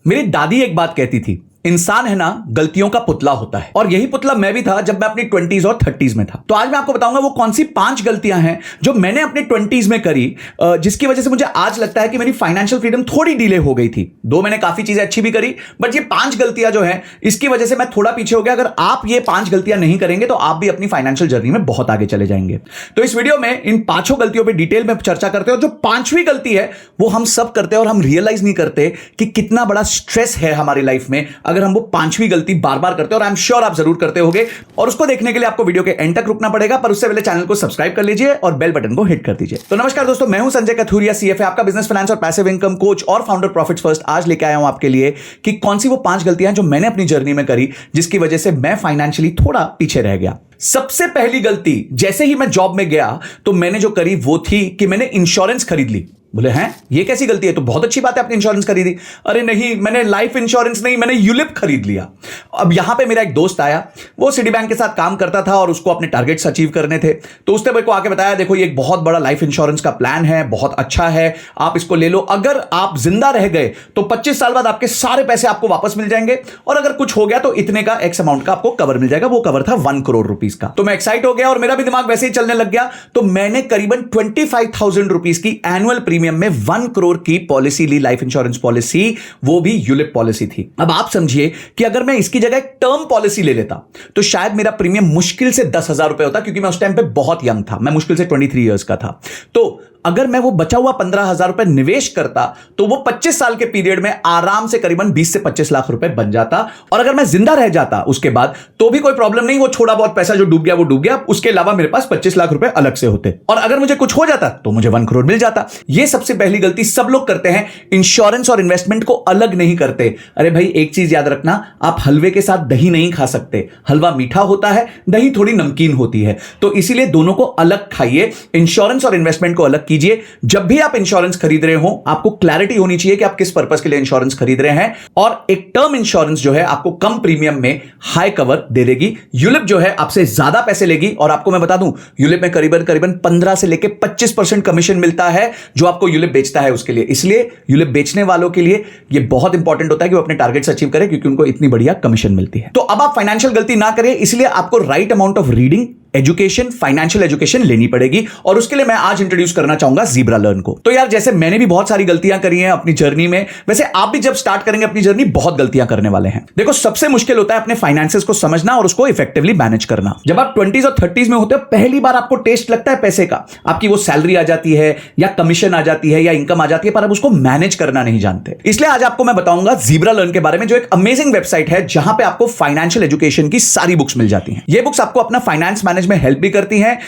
मेरी दादी एक बात कहती थी, इंसान है ना गलतियों का पुतला होता है। और यही पुतला मैं भी था जब मैं अपनी 20s और 30s में था। तो आज मैं आपको बताऊंगा वो कौन सी 5 गलतियां हैं जो मैंने अपने 20s में करी, जिसकी वजह से मुझे आज लगता है कि मेरी फाइनेंशियल फ्रीडम थोड़ी डिले हो गई थी। दो मैंने काफी चीजें अच्छी भी करी, बट ये 5 गलतियां जो है इसकी वजह से मैं थोड़ा पीछे हो गया। अगर आप ये 5 गलतियां नहीं करेंगे तो आप भी अपनी फाइनेंशियल जर्नी में बहुत आगे चले जाएंगे। तो इस वीडियो में इन 5 गलतियों पर डिटेल में चर्चा करते हैं। और जो 5वीं गलती है वो हम सब करते हैं और हम रियलाइज नहीं करते कि कितना बड़ा स्ट्रेस है हमारी लाइफ में अगर हम वो 5वीं गलती बार बार करते हो। और आई एम श्योर आप जरूर करते होगे। और उसको देखने के लिए आपको वीडियो के एंड तक रुकना पड़ेगा, पर उससे पहले चैनल को सब्सक्राइब कर लीजिए और बेल बटन को हिट कर दीजिए। तो नमस्कार दोस्तों, मैं हूं संजय कथुरिया, सीएफए, आपका बिजनेस फाइनेंस और पैसिव इनकम कोच और फाउंडर प्रॉफिट्स फर्स्ट। आज लेके आया हूं आपके लिए कि कौन सी वो 5 गलतियां जो मैंने अपनी जर्नी में करी जिसकी वजह से मैं फाइनेंशियली थोड़ा पीछे रह गया। सबसे पहली गलती, जैसे ही मैं जॉब में गया तो मैंने जो करी वो थी कि मैंने इंश्योरेंस खरीद ली। बोले हैं ये कैसी गलती है? तो बहुत अच्छी बात है, आपने इंश्योरेंस खरीदी। अरे नहीं, मैंने लाइफ इंश्योरेंस नहीं, मैंने यूलिप खरीद लिया। अब यहां पे मेरा एक दोस्त आया, वो सिटी बैंक के साथ काम करता था और उसको अपने टारगेट्स अचीव करने थे। तो उसने मेरे को आके बताया, देखो ये एक बहुत बड़ा लाइफ इंश्योरेंस का प्लान है, बहुत अच्छा है, आप इसको ले लो। अगर आप जिंदा रह गए तो 25 साल बाद आपके सारे पैसे आपको वापस मिल जाएंगे, और अगर कुछ हो गया तो इतने का एक्स अमाउंट का आपको कवर मिल जाएगा। वो कवर था 1 करोड़ रुपीस का। तो मैं एक्साइट हो गया और मेरा भी दिमाग वैसे ही चलने लग गया। तो मैंने करीबन 25,000 रुपीस की एनुअल प्रीमियम में 1 करोड़ की पॉलिसी ली, लाइफ इंश्योरेंस पॉलिसी, वो भी यूलिप पॉलिसी थी। अब आप समझिए कि अगर मैं इसकी जगह एक टर्म पॉलिसी ले लेता तो शायद मेरा प्रीमियम मुश्किल से 10,000 रुपए होता, क्योंकि मैं उस टाइम पे बहुत यंग था, मैं मुश्किल से 23 इयर्स का था। तो अगर मैं वो बचा हुआ 15,000 रुपए निवेश करता तो वो 25 साल के पीरियड में आराम से करीबन 20 से 25 लाख रुपए बन जाता। और अगर मैं जिंदा रह जाता उसके बाद तो भी कोई प्रॉब्लम नहीं, वो थोड़ा बहुत पैसा जो डूब गया वो डूब गया, उसके अलावा मेरे पास 25 लाख रुपए अलग से होते। और अगर मुझे कुछ हो जाता तो मुझे 1 करोड़ मिल जाता। ये सबसे पहली गलती सब लोग करते हैं, इंश्योरेंस और इन्वेस्टमेंट को अलग नहीं करते। अरे भाई एक चीज याद रखना, आप हलवे के साथ दही नहीं खा सकते। हलवा मीठा होता है, दही थोड़ी नमकीन होती है, तो इसीलिए दोनों को अलग खाइए। इंश्योरेंस और इन्वेस्टमेंट को अलग कीजिए। जब भी आप इंश्योरेंस खरीद रहे हो आपको क्लैरिटी होनी चाहिए कि आप किस पर्पस के लिए इंश्योरेंस खरीद रहे हैं। और एक टर्म इंश्योरेंस जो है आपको कम प्रीमियम में हाई कवर दे देगी। यूलिप जो है आपसे ज्यादा पैसे लेगी, और आपको मैं बता दूं यूलिप में करीबन 15 से लेकर 25% कमीशन मिलता है जो आपको यूलिप बेचता है उसके लिए। इसलिए यूलिप बेचने वालों के लिए यह बहुत इंपॉर्टेंट होता है कि वो अपने टारगेट्स अचीव करें, क्योंकि उनको इतनी बढ़िया कमीशन मिलती है। तो अब आप फाइनेंशियल गलती ना करें, इसलिए आपको right amount of reading, education, financial education लेनी पड़ेगी। और उसके लिए मैं आज इंट्रोड्यूस करना चाहूंगा ज़ीब्रा लर्न को। तो यार जैसे मैंने भी बहुत सारी गलतियां करी हैं अपनी जर्नी में, वैसे आप भी जब स्टार्ट करेंगे अपनी जर्नी बहुत गलतियां करने वाले हैं। देखो सबसे मुश्किल होता है अपने फाइनेंसेस को समझना और उसको इफेक्टिवली मैनेज करना। जब आप 20s और 30s में होते हो पहली बार आपको टेस्ट लगता है पैसे का, आपकी वो सैलरी आ जाती है या कमीशन आ जाती है या इनकम आ जाती है, पर आप उसको मैनेज करना नहीं जानते। इसलिए आज आपको मैं बताऊंगा ज़ीब्रा लर्न के बारे में, जो एक अमेजिंग वेबसाइट है जहां पे आपको फाइनेंशियल एजुकेशन की सारी बुक्स मिल जाती हैं। ये बुक्स आपको अपना फाइनेंस मैनेज में हेल्प भी करती हैं,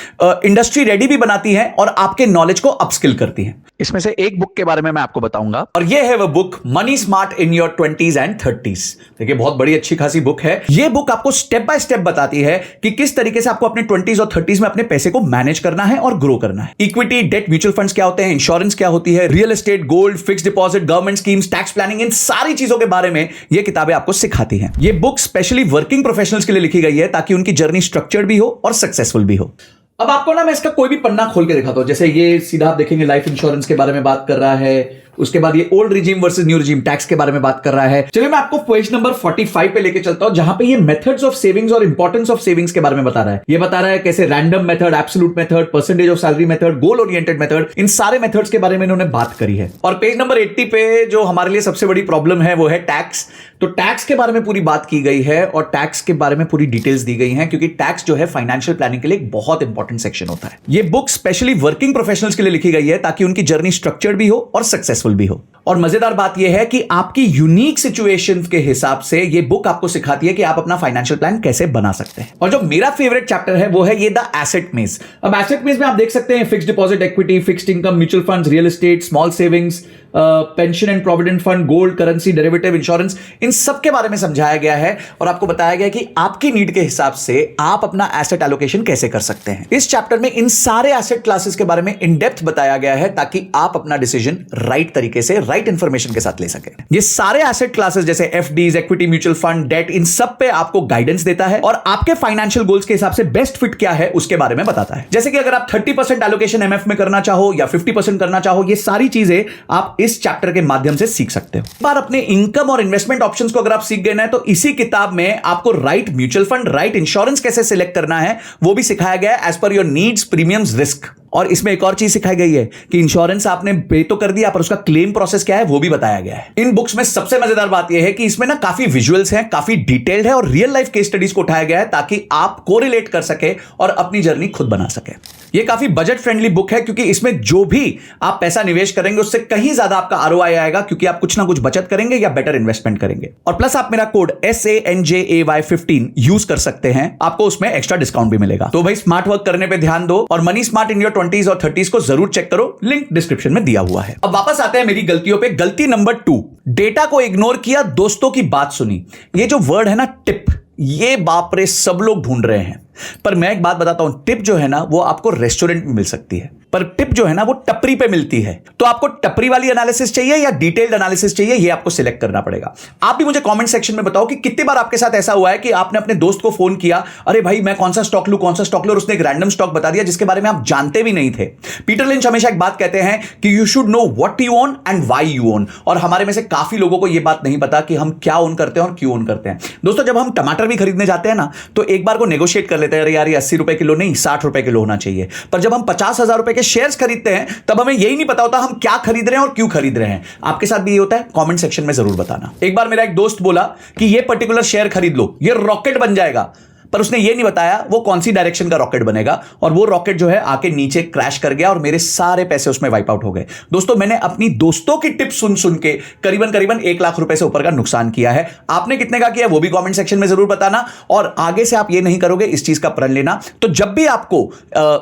इंडस्ट्री रेडी भी बनाती हैं और आपके नॉलेज को अपस्किल करती हैं। इसमें से एक बुक के बारे में मैं आपको बताऊंगा, और ये है वो book, money smart in your 20s and 30s। देखिए बहुत बड़ी अच्छी खासी बुक है। ये बुक आपको स्टेप बाय स्टेप बताती है कि किस तरीके से आपको अपने 20s और 30s में अपने पैसे को मैनेज करना है और ग्रो करना है। इक्विटी, डेट, म्यूचुअल फंड्स क्या होते हैं, इंश्योरेंस क्या होती है, real estate, gold, fixed deposit, government schemes, tax planning, इन सारी चीजों के बारे में ये किताबें आपको सिखाती हैं। ये बुक स्पेशली वर्किंग प्रोफेशनल्स के लिए लिखी गई है ताकि उनकी जर्नी स्ट्रक्चर्ड भी हो और सक्सेसफुल भी हो। अब आपको ना मैं इसका कोई भी पन्ना खोल के दिखाता हूं। जैसे ये सीधा आप देखेंगे लाइफ इंश्योरेंस के बारे में बात कर रहा है, उसके बाद ये old regime versus new regime tax के बारे में बात कर रहा है। चलिए मैं आपको पेज नंबर 45 पे लेके चलता हूं, जहां पे ये मेथड्स ऑफ सेविंग्स और इंपॉर्टेंस ऑफ सेविंग्स के बारे में बता रहा है। ये बता रहा है कैसे random method, absolute method, percentage of salary method, goal oriented method, इन सारे मेथड्स के बारे में इन्होंने बात करी है। और पेज नंबर 80 पे जो हमारे लिए सबसे बड़ी प्रॉब्लम है वो है टैक्स। तो टैक्स के बारे में पूरी बात की गई है और टैक्स के बारे में पूरी डिटेल्स दी गई हैं, क्योंकि टैक्स जो है फाइनेंशियल प्लानिंग के लिए एक बहुत इंपॉर्टेंट सेक्शन होता है। ये बुक स्पेशली वर्किंग प्रोफेशनल्स के लिए लिखी गई है ताकि उनकी जर्नी स्ट्रक्चर्ड भी हो और सक्सेसफुल भी हो। और मजेदार बात यह है कि आपकी यूनिक सिचुएशन के हिसाब से यह बुक आपको सिखाती है कि आप अपना फाइनेंशियल प्लान कैसे बना सकते हैं। और जो मेरा फेवरेट चैप्टर है वो है ये द एसेट मेज। अब एसेट मेज में आप देख सकते हैं fixed deposit, equity, fixed income, mutual funds, real estate, small savings, pension and provident fund, gold, currency, derivative, insurance, इन सब के बारे में समझाया गया है और आपको बताया गया कि आपकी नीड के हिसाब से आप अपना एसेट एलोकेशन कैसे कर सकते हैं। इस चैप्टर में इन सारे एसेट क्लासेस के बारे में इन डेप्थ बताया गया है ताकि आप अपना डिसीजन राइट तरीके से, राइट इंफॉर्मेशन के साथ ले सके। ये सारे एसेट क्लासेस जैसे FDs, equity, mutual fund, debt, इन सब पे आपको गाइडेंस देता है और आपके फाइनेंशियल गोल्स के हिसाब से बेस्ट फिट क्या है उसके बारे में बताता है। जैसे कि अगर आप 30% एलोकेशन एमएफ में करना चाहो या 50% करना चाहो, ये सारी चीजें आप इस चैप्टर के माध्यम से सीख सकते हो। एक बार अपने इनकम और इन्वेस्टमेंट ऑप्शंस को अगर आप सीख गए ना, तो इसी किताब में आपको right mutual fund, right insurance कैसे सिलेक्ट करना है वो भी सिखाया गया है, as per your needs, premiums, risk. और इसमें एक और चीज सिखाई गई है कि इंश्योरेंस आपने पे तो कर दिया, पर उसका क्लेम प्रोसेस क्या है वो भी बताया गया है। इन बुक्स में सबसे मजेदार बात यह है कि इसमें ना काफी विजुअल्स हैं, काफी डिटेल्ड है और रियल लाइफ केस स्टडीज को उठाया गया है ताकि आप कोरिलेट कर सके और अपनी जर्नी खुद बना सके। ये काफी बजट फ्रेंडली बुक है क्योंकि इसमें जो भी आप पैसा निवेश करेंगे उससे कहीं ज्यादा आपका आरओआई आएगा, क्योंकि आप कुछ ना कुछ बचत करेंगे या बेटर इन्वेस्टमेंट करेंगे। और प्लस आप मेरा कोड SANJAY15 यूज कर सकते हैं, आपको उसमें एक्स्ट्रा डिस्काउंट भी मिलेगा। तो भाई स्मार्ट वर्क करने पे ध्यान दो और money smart in your 20s और 30s को जरूर चेक करो, लिंक डिस्क्रिप्शन में दिया हुआ है। अब वापस आते हैं मेरी गलतियों पे। गलती नंबर 2, डेटा को इग्नोर किया, दोस्तों की बात सुनी। ये जो वर्ड है ना टिप, ये बाप रे सब लोग ढूंढ रहे हैं, पर मैं एक बात बताता हूं, टिप जो है ना वो आपको रेस्टोरेंट में मिल सकती है, पर टिप जो है ना वो टपरी पे मिलती है। तो आपको टपरी वाली एनालिसिस चाहिए या डिटेल्ड एनालिसिस चाहिए, ये आपको सिलेक्ट करना पड़ेगा। आप भी मुझे कमेंट सेक्शन में बताओ कि कितनी बार आपके साथ ऐसा हुआ है कि आपने अपने दोस्त को फोन किया, अरे भाई मैं कौन सा स्टॉक लूं, और उसने एक रैंडम स्टॉक बता दिया जिसके बारे में आप जानते भी नहीं थे। पीटर लिंच हमेशा एक बात कहते हैं कि you should know what you own and why you own, और हमारे में से काफी लोगों को यह बात नहीं पता कि हम क्या ओन करते हैं और क्यों ओन करते हैं। दोस्तों जब हम टमाटर भी खरीदने जाते हैं ना, तो एक बार को नेगोशिएट कर लेते हैं, अरे यार ये 80 रुपए किलो नहीं 60 रुपए किलो होना चाहिए। पर जब हम 50,000 रुपए के शेयर्स खरीदते हैं तब हमें यही नहीं पता होता हम क्या खरीद रहे हैं और क्यों खरीद रहे हैं। आपके साथ भी ये होता है? कमेंट सेक्शन में जरूर बताना। एक बार मेरा एक दोस्त बोला कि ये पर्टिकुलर शेयर खरीद लो, ये रॉकेट बन जाएगा, पर उसने ये नहीं बताया वो कौन सी डायरेक्शन का रॉकेट बनेगा, और वो रॉकेट जो है आके नीचे क्रैश कर गया और मेरे सारे पैसे उसमें वाइप आउट हो गए। दोस्तों मैंने अपनी दोस्तों की टिप सुन सुन के करीबन 1 लाख रुपए से ऊपर का नुकसान किया है। आपने कितने का किया वो भी कमेंट सेक्शन में जरूर बताना, और आगे से आप ये नहीं करोगे, इस चीज का प्रण लेना। तो जब भी आपको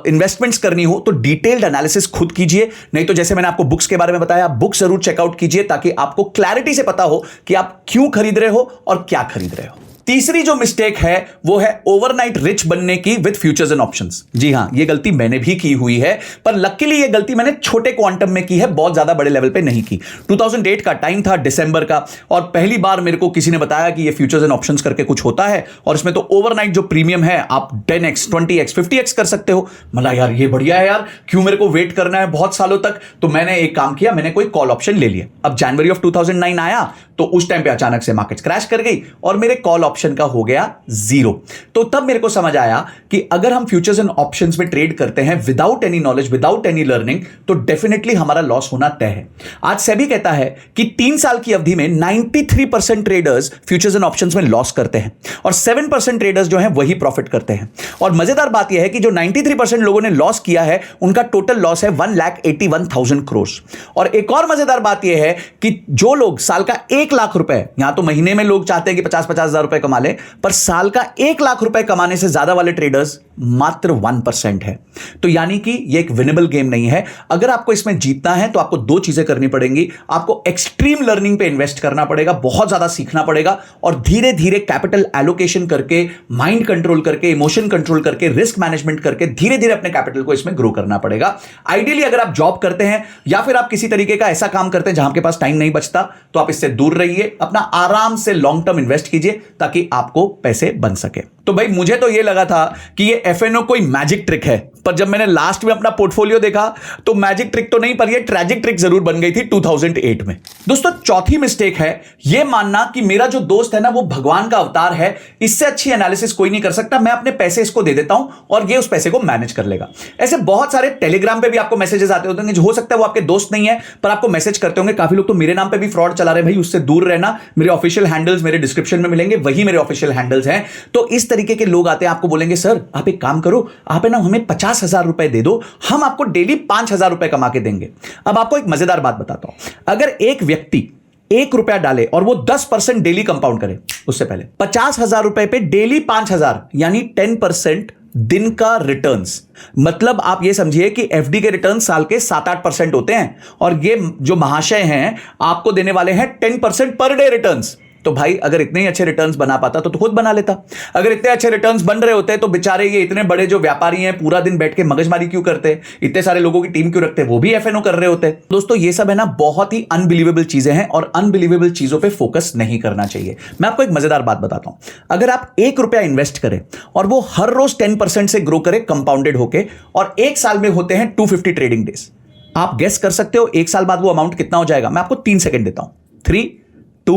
इन्वेस्टमेंट्स करनी हो तो डिटेल्ड एनालिसिस खुद कीजिए, नहीं तो जैसे मैंने आपको बुक्स के बारे में बताया, बुक जरूर चेकआउट कीजिए ताकि आपको क्लैरिटी से पता हो कि आप क्यों खरीद रहे हो और क्या खरीद रहे हो। तीसरी जो मिस्टेक है वो है ओवरनाइट रिच बनने की विद फ्यूचर्स एंड ऑप्शंस। जी हां, ये गलती मैंने भी की हुई है, पर लकीली ये गलती मैंने छोटे क्वांटम में की है, बहुत ज्यादा बड़े लेवल पे नहीं की। 2008 का टाइम था, दिसंबर का, और पहली बार मेरे को किसी ने बताया कि ये फ्यूचर्स एंड ऑप्शंस करके कुछ होता है, और इसमें तो ओवरनाइट जो प्रीमियम है आप 10x 20x 50x कर सकते हो। मला यार ये बढ़िया है यार, क्यों मेरे को वेट करना है बहुत सालों तक। तो मैंने एक काम किया, मैंने कोई कॉल ऑप्शन ले लिया। अब जनवरी ऑफ 2009 आया तो उस टाइम पे अचानक से मार्केट क्रैश कर गई और मेरे कॉल ऑप्शन का हो गया 0। तो तब मेरे को समझ आया कि अगर हम फ्यूचर्स एंड ऑप्शंस में ट्रेड करते हैं without any knowledge, without any learning, तो डेफिनेटली हमारा लॉस होना तय है। आज सेबी कहता है कि 3 साल की अवधि में 93% ट्रेडर्स फ्यूचर्स एंड ऑप्शंस में लॉस करते हैं और 7% ट्रेडर्स जो हैं वही प्रॉफिट करते हैं। और मजेदार बात यह है कि जो 93% लोगों ने लॉस किया है उनका टोटल लॉस है 1,81,000 करोड़। और एक और मजेदार बात यह है कि जो लोग साल का 1 लाख रुपए, यहां तो महीने में लोग चाहते हैं कि 50-50 हजार रुपए कमा ले, पर साल का 1 लाख रुपए कमाने से ज्यादा वाले ट्रेडर्स मात्र 1% है। तो यानी कि यह एक विनेबल गेम नहीं है। अगर आपको इसमें जीतना है तो आपको 2 चीजें करनी पड़ेंगी। आपको एक्सट्रीम लर्निंग पे इन्वेस्ट करना पड़ेगा, बहुत ज्यादा सीखना पड़ेगा, और धीरे धीरे कैपिटल एलोकेशन करके, माइंड कंट्रोल करके, इमोशन कंट्रोल करके, रिस्क मैनेजमेंट करके धीरे धीरे अपने कैपिटल को इसमें ग्रो करना पड़ेगा। आइडियली अगर आप जॉब करते हैं या फिर आप किसी तरीके का ऐसा काम करते हैं जहां आपके पास टाइम नहीं बचता, तो आप इससे दूर रहिए, अपना आराम से लॉन्ग टर्म इन्वेस्ट कीजिए ताकि आपको पैसे बन सके। तो भाई मुझे तो ये लगा था कि ये एफएनओ कोई मैजिक ट्रिक है, पर जब मैंने लास्ट में अपना पोर्टफोलियो देखा तो मैजिक ट्रिक तो नहीं, पर ये ट्रैजिक ट्रिक जरूर बन गई थी 2008 में। दोस्तों चौथी मिस्टेक है ये मानना कि मेरा जो दोस्त है ना वो भगवान का अवतार है, इससे अच्छी एनालिसिस कोई नहीं कर सकता, मैं अपने पैसे इसको दे देता हूं और ये उस पैसे को मैनेज कर लेगा। ऐसे बहुत सारे टेलीग्राम पे भी आपको मैसेजेस आते होते हैं, जो हो सकता है वो आपके दोस्त नहीं है पर आपको मैसेज करते होंगे। काफी लोग तो मेरे नाम पे भी फ्रॉड चला रहे हैं, भाई उससे दूर रहना। मेरे ऑफिशियल हैंडल्स मेरे डिस्क्रिप्शन में मिलेंगे, वही मेरे ऑफिशियल हैंडल्स हैं। तो इस तरीके के लोग आते हैं, आपको बोलेंगे सर आप एक काम करो, आप है ना हमें 50,000 रुपए दे दो, हम आपको डेली 5,000 रुपए कमा के देंगे। अब आपको एक मजेदार बात बताता हूं, अगर एक व्यक्ति 1 रुपया डाले और वो 10% डेली कंपाउंड करे, उससे पहले 50,000 रुपए पे डेली 5,000 यानी 10% दिन का रिटर्न्स, मतलब आप ये समझिए कि एफडी के रिटर्न साल के 7-8% होते हैं, और ये जो महाशय हैं आपको देने वाले हैं 10% पर डे रिटर्न्स। तो भाई अगर इतने ही अच्छे रिटर्न्स बना पाता तो खुद बना लेता। अगर इतने अच्छे रिटर्न्स बन रहे होते तो बेचारे ये इतने बड़े जो व्यापारी हैं पूरा दिन बैठ के मगजमारी क्यों करते, इतने सारे लोगों की टीम क्यों रखते, वो भी एफएनओ कर रहे होते। दोस्तों ये सब है ना बहुत ही अनबिलीवेबल चीजें हैं और अनबिलीवेबल चीजों पे फोकस नहीं करना चाहिए। मैं आपको एक मजेदार बात बताता हूं, अगर आप 1 रुपया इन्वेस्ट करें और वो हर रोज 10% से ग्रो करे कंपाउंडेड होके, और 1 साल में होते हैं 250 ट्रेडिंग डेज। आप गेस कर सकते हो 1 साल बाद वो अमाउंट कितना हो जाएगा? मैं आपको 3 सेकंड देता हूं। 3, 2,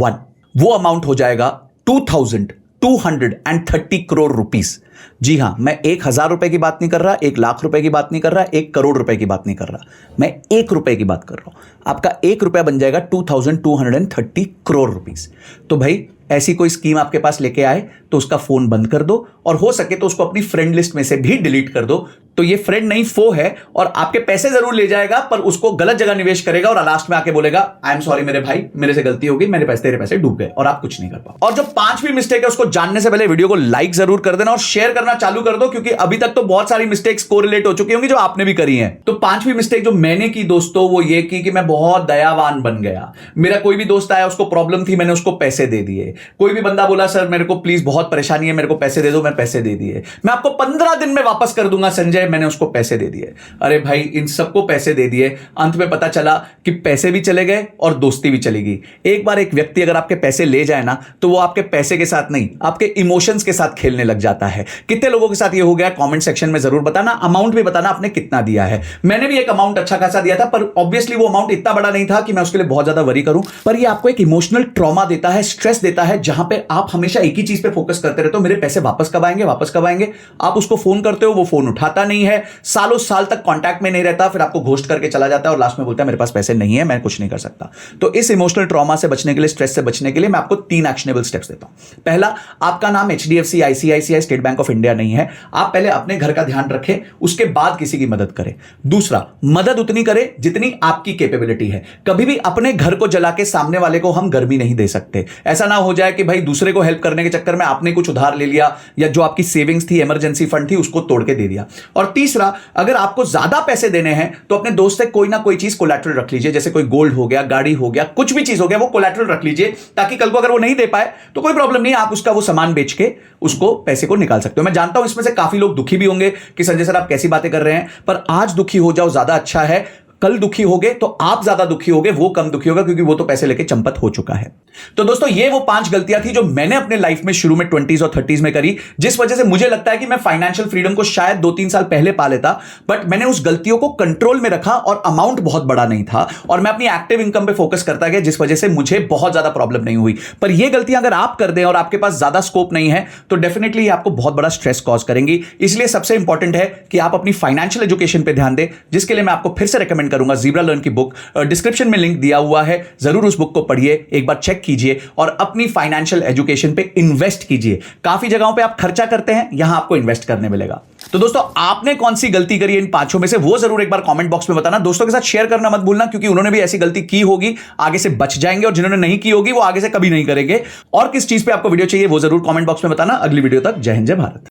1। वो अमाउंट हो जाएगा 2230 करोड़ रुपीस। जी हां, मैं 1,000 रुपए की बात नहीं कर रहा, 1,00,000 रुपए की बात नहीं कर रहा, 1 करोड़ रुपए की बात नहीं कर रहा, मैं 1 रुपए की बात कर रहा हूं। आपका 1 रुपया बन जाएगा 2230 करोड़ रुपीस। तो भाई ऐसी कोई स्कीम आपके पास लेके आए तो उसका फोन बंद कर दो, और हो सके तो उसको अपनी फ्रेंड लिस्ट में से भी डिलीट कर दो। तो ये फ्रेंड नहीं, फो है, और आपके पैसे जरूर ले जाएगा पर उसको गलत जगह निवेश करेगा और लास्ट में आके बोलेगा आई एम सॉरी मेरे भाई, मेरे से गलती हो गई, तेरे पैसे डूब गए, और आप कुछ नहीं कर पाओ। और जो 5वीं मिस्टेक है उसको जानने से पहले वीडियो को लाइक जरूर कर देना और शेयर करना चालू कर दो, क्योंकि अभी तक तो बहुत सारी मिस्टेक्स कोरिलेट हो चुकी होंगी जो आपने भी करी है। तो 5वीं मिस्टेक जो मैंने की दोस्तों, वो ये की कि मैं बहुत दयावान बन गया। मेरा कोई भी दोस्त आया, उसको प्रॉब्लम थी, मैंने उसको पैसे दे दिए। कोई भी बंदा बोला सर मेरे को प्लीज बहुत परेशानी है, मेरे को पैसे दे दो, मैं पैसे दे दिए। मैं आपको 15 दिन में वापस कर दूंगा संजय, मैंने उसको पैसे दे दिए। अरे भाई, इन सबको पैसे दे दिए, अंत में पता चला कि पैसे भी चले गए और दोस्ती भी चली गई। एक बार एक व्यक्ति अगर आपके पैसे ले जाए ना, तो वो आपके पैसे के साथ नहीं, आपके इमोशंस के साथ खेलने लग जाता है। कितने लोगों के साथ ये हो गया, कमेंट सेक्शन में जरूर बताना। अमाउंट भी बताना आपने कितना दिया है। मैंने भी एक अमाउंट अच्छा खासा दिया था, पर ऑब्वियसली वो अमाउंट इतना बड़ा नहीं था कि मैं उसके लिए बहुत ज्यादा वरी करूं। पर ये आपको एक इमोशनल ट्रॉमा देता है, स्ट्रेस देता है, जहां पे आप हमेशा एक ही चीज पे फोकस करते रहते हो, मेरे पैसे वापस कब आएंगे, वापस कब आएंगे। आप उसको फोन करते हो, वो फोन उठाता नहीं है, सालों साल तक कांटेक्ट में नहीं रहता, फिर आपको घोस्ट करके चला जाता है और लास्ट में बोलता है मेरे पास पैसे नहीं है, मैं कुछ नहीं कर सकता। तो इस इमोशनल ट्रॉमा से बचने के लिए, स्ट्रेस से बचने के लिए मैं आपको 3 एक्शनेबल स्टेप्स देता हूं। पहला, आपका नाम HDFC, ICICI, state bank of India नहीं है, आप पहले अपने घर का ध्यान रखें, उसके बाद किसी की मदद करें। दूसरा, मदद उतनी करें जितनी आपकी कैपेबिलिटी है। कभी भी अपने घर को जला के सामने वाले को हम गर्मी नहीं दे सकते। ऐसा ना हो जाए कि भाई दूसरे को हेल्प करने के चक्कर में आपने कुछ उधार ले लिया, या जो आपकी सेविंग्स थी, इमरजेंसी फंड थी, उसको तोड़ के दे दिया। और तीसरा, अगर आपको ज्यादा पैसे देने हैं तो अपने दोस्त से कोई ना कोई चीज कोलैटरल रख लीजिए, जैसे कोई गोल्ड हो गया, गाड़ी हो गया, कुछ भी चीज हो गया, वो कोलैटरल रख लीजिए, ताकि कल को अगर वो नहीं दे पाए तो कोई प्रॉब्लम नहीं, आप उसका वो सामान बेच के उसको पैसे को निकाल सकते हो। मैं जानता हूं इसमें से काफी लोग दुखी भी होंगे कि संजय सर आप कैसी बातें कर रहे हैं, पर आज दुखी हो जाओ ज्यादा अच्छा है। कल दुखी होगे तो आप ज्यादा दुखी होगे, वो कम दुखी होगा, क्योंकि वो तो पैसे लेके चंपत हो चुका है। तो दोस्तों, ये वो 5 गलतियां थी जो मैंने अपने लाइफ में शुरू में 20s और 30s में करी, जिस वजह से मुझे लगता है कि मैं फाइनेंशियल फ्रीडम को शायद 2-3 साल पहले पा लेता, बट मैंने उस गलतियों को कंट्रोल में रखा और अमाउंट बहुत बड़ा नहीं था, और मैं अपनी एक्टिव इनकम पे फोकस करता गया, जिस वजह से मुझे बहुत ज्यादा प्रॉब्लम नहीं हुई। पर ये गलतियां अगर आप कर दें और आपके पास ज्यादा स्कोप नहीं है, तो डेफिनेटली आपको बहुत बड़ा स्ट्रेस कॉज करेंगी। इसलिए सबसे इंपॉर्टेंट है कि आप अपनी फाइनेंशियल एजुकेशन पे ध्यान दें, जिसके लिए मैं आपको फिर से रिकमेंड करूंगा ज़ीब्रा लर्न की बुक, डिस्क्रिप्शन में लिंक दिया हुआ है, जरूर उस बुक को पढ़िए, एक बार चेक कीजिए और अपनी फाइनेंशियल एजुकेशन पे इन्वेस्ट कीजिए। काफी जगहों पे आप खर्चा करते हैं, यहां आपको इन्वेस्ट करने मिलेगा। तो दोस्तों, आपने कौन सी गलती करी इन 5 में से, वो जरूर एक बार कमेंट बॉक्स में बताना। दोस्तों के साथ शेयर करना मत भूलना, क्योंकि उन्होंने भी ऐसी गलती की होगी, आगे से बच जाएंगे, और जिन्होंने नहीं की होगी वो आगे से कभी नहीं करेंगे। और किस चीज पे आपको वीडियो चाहिए वो जरूर कमेंट बॉक्स में बताना। अगली वीडियो तक जय हिंद, जय भारत।